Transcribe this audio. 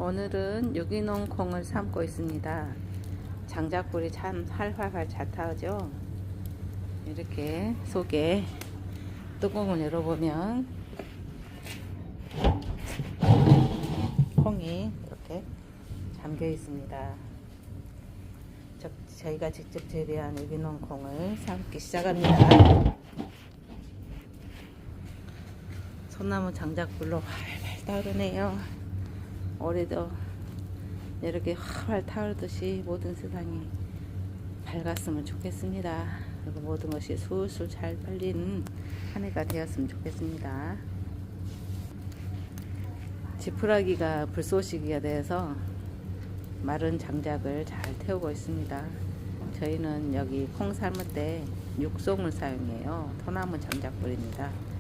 오늘은 유기농 콩을 삶고 있습니다. 장작불이 참 활활 잘 타죠. 이렇게 속에 뚜껑을 열어보면 콩이 이렇게 잠겨 있습니다. 저희가 직접 재배한 유기농 콩을 삶기 시작합니다. 소나무 장작불로 활활 타오르네요. 올해도 이렇게 활활 타오르듯이 모든 세상이 밝았으면 좋겠습니다. 그리고 모든 것이 술술 잘 팔리는 한 해가 되었으면 좋겠습니다. 지푸라기가 불쏘시개가 돼서 마른 장작을 잘 태우고 있습니다. 저희는 여기 콩 삶을 때 육송을 사용해요. 소나무 장작불입니다.